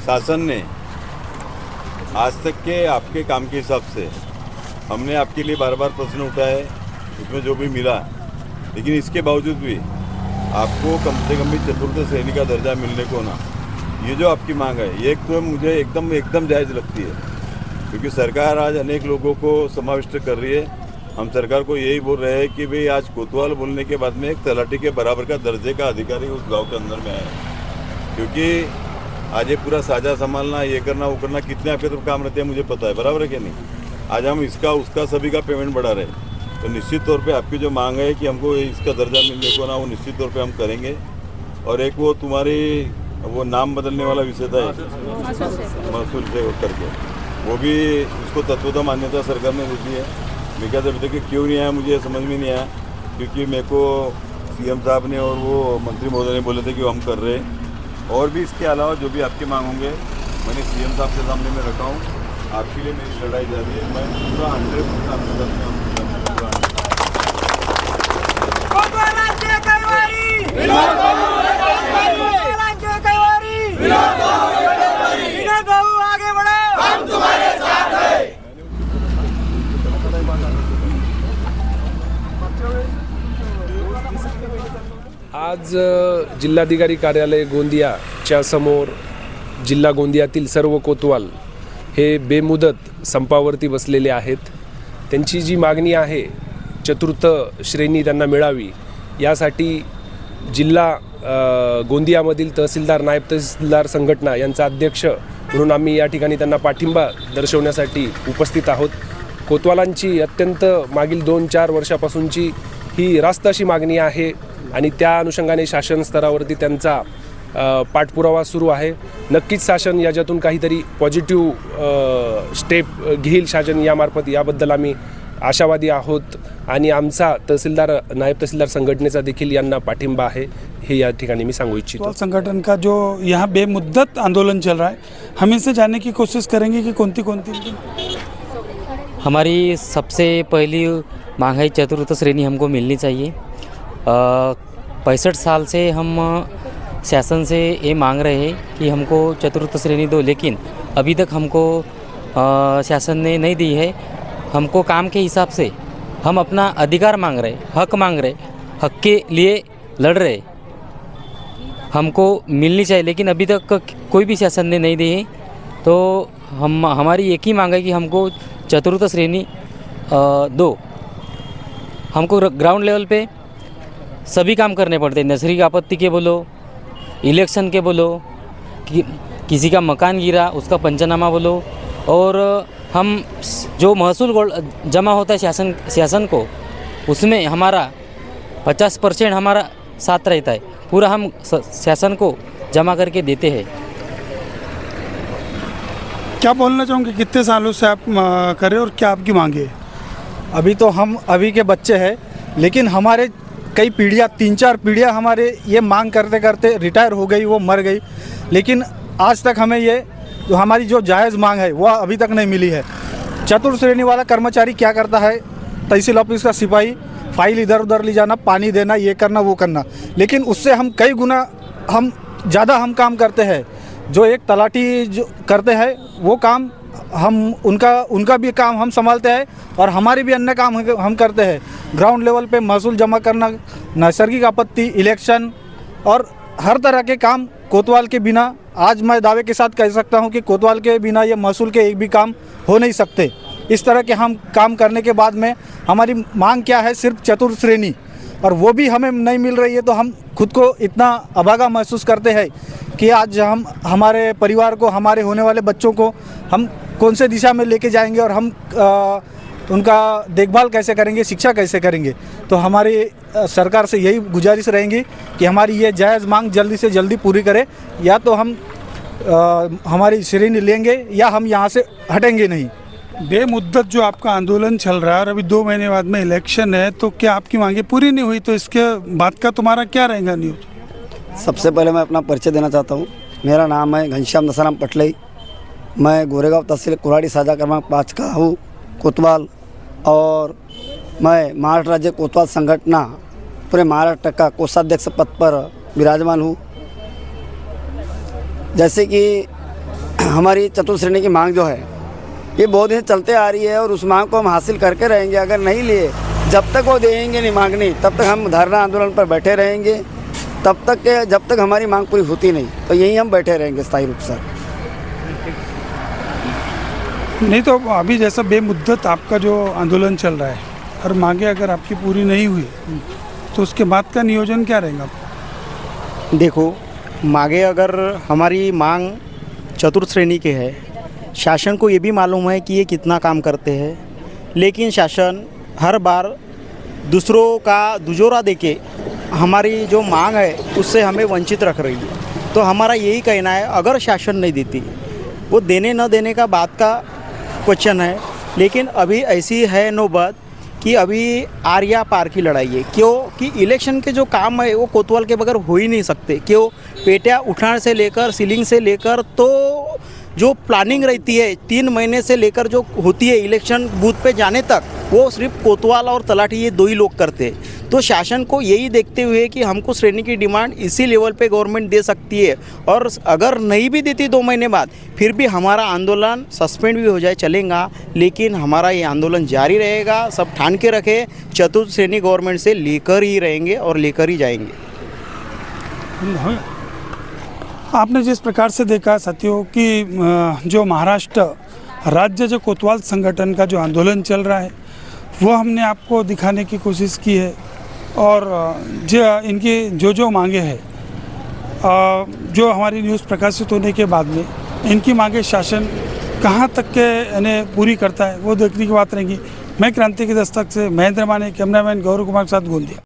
शासन ने आज तक के आपके काम के हिसाब से हमने आपके लिए बार बार प्रश्न उठाए, उसमें जो भी मिला, लेकिन इसके बावजूद भी आपको कम से कम भी चतुर्थ श्रेणी का दर्जा मिलने को ना, ये जो आपकी मांग है ये तो मुझे एकदम जायज़ लगती है, क्योंकि सरकार आज अनेक लोगों को समाविष्ट कर रही है। हम सरकार को यही बोल रहे हैं कि भाई आज कोतवाल बोलने के बाद में एक तलाटी के बराबर का दर्जे का अधिकारी उस गांव के अंदर में आया, क्योंकि आज ये पूरा साझा संभालना, ये करना वो करना, कितने आपके तरफ काम रहते हैं मुझे पता है, बराबर है कि नहीं। आज हम इसका उसका सभी का पेमेंट बढ़ा रहे हैं, तो निश्चित तौर पे आपकी जो मांग है कि हमको इसका दर्जा मिलने को ना, वो निश्चित तौर पे हम करेंगे। और एक वो तुम्हारी वो नाम बदलने वाला विषय था महसूल से करके, वो भी उसको तत्वतः मान्यता सरकार ने दे दी है। मैं क्या अभी तक क्यों नहीं आया मुझे समझ में नहीं आया, क्योंकि मेरे को सीएम साहब ने और वो मंत्री महोदय ने बोले थे कि वो हम कर रहे हैं। और भी इसके अलावा जो भी आपके मांग होंगे मैंने सीएम साहब के सामने में रखा हूँ, आपके लिए मेरी लड़ाई जारी है। मैं पूरा 100% आपके साथ में आज जिल्हाधिकारी कार्यालय गोंदियाच्या समोर जिल्हा गोंदियातील सर्व कोतवाल हे बेमुदत संपावरती बसलेले आहेत। त्यांची जी मागणी आहे चतुर्थ श्रेणी त्यांना मिळावी, यासाठी जिल्हा गोंदियामधील तहसीलदार नायब तहसीलदार संघटना यांचा अध्यक्ष म्हणून आम्ही या ठिकाणी त्यांना पाठिंबा दर्शवण्यासाठी उपस्थित आहोत। कोतवालांची अत्यंत मागील 2-4 वर्षापासूनची ही रास्त अशी मागणी आहे आणि त्या अनुषंगाने शासन स्तरावरती त्यांचा पाठपुरावा सुरू आहे। नक्कीच शासन याच्यातून काहीतरी पॉझिटिव्ह स्टेप घेईल शासन यामार्फत, याबद्दल आम्ही आशावादी आहोत आणि आमचा तहसीलदार नायब तहसीलदार संघटनेचा देखील यांना पाठिंबा आहे, हे या ठिकाणी मी सांगू इच्छितो। संगठन का जो यहाँ बेमुद्दत आंदोलन चल रहा है, हम इनसे जानने की कोशिश करेंगे कि कौन सी हमारी सबसे पहली मांग है चतुर्थ श्रेणी हमको मिलनी चाहिए। 65 साल से हम शासन से ये मांग रहे हैं कि हमको चतुर्थ श्रेणी दो, लेकिन अभी तक हमको शासन ने नहीं दी है। हमको काम के हिसाब से हम अपना अधिकार मांग रहे, हक मांग रहे, हक के लिए लड़ रहे, हमको मिलनी चाहिए, लेकिन अभी तक कोई भी शासन ने नहीं दी है। तो हमारी एक ही मांग है कि हमको चतुर्थ श्रेणी दो। हमको ग्राउंड लेवल पे सभी काम करने पड़ते हैं, नैसर्गिक आपत्ति के बोलो, इलेक्शन के बोलो, किसी का मकान गिरा उसका पंचनामा बोलो, और हम जो महसूल जमा होता है शासन को, उसमें हमारा 50% हमारा साथ रहता है, पूरा हम शासन को जमा करके देते हैं। क्या बोलना चाहूँगे, कितने सालों से आप कर रहे हो और क्या आपकी मांग है? अभी तो हम अभी के बच्चे हैं, लेकिन हमारे कई पीढ़ियाँ 3-4 पीढ़ियाँ हमारे ये मांग करते करते रिटायर हो गई, वो मर गई, लेकिन आज तक हमें ये जो हमारी जो जायज़ मांग है वो अभी तक नहीं मिली है। चतुर्थ श्रेणी वाला कर्मचारी क्या करता है, तहसील ऑफिस का सिपाही, फाइल इधर उधर ले जाना, पानी देना, ये करना वो करना, लेकिन उससे हम कई गुना ज़्यादा हम काम करते हैं। जो एक तलाटी जो करते हैं वो काम हम उनका भी काम हम संभालते हैं और हमारे भी अन्य काम हम करते हैं। ग्राउंड लेवल पे महसूल जमा करना, नैसर्गिक आपत्ति, इलेक्शन और हर तरह के काम कोतवाल के बिना, आज मैं दावे के साथ कह सकता हूं कि कोतवाल के बिना ये महसूल के एक भी काम हो नहीं सकते। इस तरह के हम काम करने के बाद में हमारी मांग क्या है, सिर्फ चतुर्थ श्रेणी, और वो भी हमें नहीं मिल रही है। तो हम खुद को इतना अभागा महसूस करते हैं कि आज हम हमारे परिवार को, हमारे होने वाले बच्चों को हम कौन से दिशा में लेके जाएंगे और हम उनका देखभाल कैसे करेंगे, शिक्षा कैसे करेंगे। तो हमारी सरकार से यही गुजारिश रहेंगी कि हमारी ये जायज़ मांग जल्दी से जल्दी पूरी करे, या तो हम हमारी श्रेणी लेंगे या हम यहाँ से हटेंगे नहीं। बेमुद्दत जो आपका आंदोलन चल रहा है और अभी 2 महीने बाद में इलेक्शन है, तो क्या आपकी मांगे पूरी नहीं हुई, तो इसके बाद का तुम्हारा क्या रहेगा न्यूज़? सबसे पहले मैं अपना परिचय देना चाहता हूँ। मेरा नाम है घनश्याम दसाराम पटलई। मैं गोरेगांव तहसील कुराड़ी साझा क्रमांक 5 का हूँ कोतवाल, और मैं महाराष्ट्र राज्य कोतवाल संगठना पूरे महाराष्ट्र का कोषाध्यक्ष पद पर विराजमान हूँ। जैसे कि हमारी चतुर्थ श्रेणी की मांग जो है ये बहुत दिन चलते आ रही है और उस मांग को हम हासिल करके रहेंगे। अगर नहीं लिए, जब तक वो देंगे नहीं मांग नहीं, तब तक हम धरना आंदोलन पर बैठे रहेंगे, तब तक के जब तक हमारी मांग पूरी होती नहीं, तो यहीं हम बैठे रहेंगे स्थायी रूप से। नहीं तो अभी जैसा बेमुद्दत आपका जो आंदोलन चल रहा है और मांगे अगर आपकी पूरी नहीं हुई तो उसके बाद का नियोजन क्या रहेगा? देखो, मांगे अगर हमारी मांग चतुर्थ श्रेणी के है, शासन को ये भी मालूम है कि ये कितना काम करते हैं, लेकिन शासन हर बार दूसरों का दुजोरा देके हमारी जो मांग है उससे हमें वंचित रख रही है। तो हमारा यही कहना है, अगर शासन नहीं देती, वो देने न देने का बात का क्वेश्चन है, लेकिन अभी ऐसी है नौबत कि अभी आर्या पार की लड़ाई है। क्यों कि इलेक्शन के जो काम है वो कोतवाल के बगैर हो ही नहीं सकते। क्यों, पेटियाँ उठाने से लेकर सीलिंग से लेकर तो जो प्लानिंग रहती है 3 महीने से लेकर जो होती है इलेक्शन बूथ पे जाने तक, वो सिर्फ कोतवाल और तलाठी ये 2 ही लोग करते हैं। तो शासन को यही देखते हुए कि हमको श्रेणी की डिमांड इसी लेवल पे गवर्नमेंट दे सकती है, और अगर नहीं भी देती 2 महीने बाद, फिर भी हमारा आंदोलन सस्पेंड भी हो जाए चलेगा, लेकिन हमारा ये आंदोलन जारी रहेगा। सब ठान के रखे, चतुर्थ श्रेणी गवर्नमेंट से लेकर ही रहेंगे और लेकर ही जाएंगे। आपने जिस प्रकार से देखा साथियों कि जो महाराष्ट्र राज्य जो कोतवाल संगठन का जो आंदोलन चल रहा है वो हमने आपको दिखाने की कोशिश की है, और जो इनकी जो मांगे हैं, जो हमारी न्यूज़ प्रकाशित होने के बाद में इनकी मांगे शासन कहाँ तक के इन्हें पूरी करता है वो देखने की बात रहेगी। मैं क्रांति की दस्तक से महेंद्र माने, कैमरामैन गौरव कुमार के साथ गोंदिया।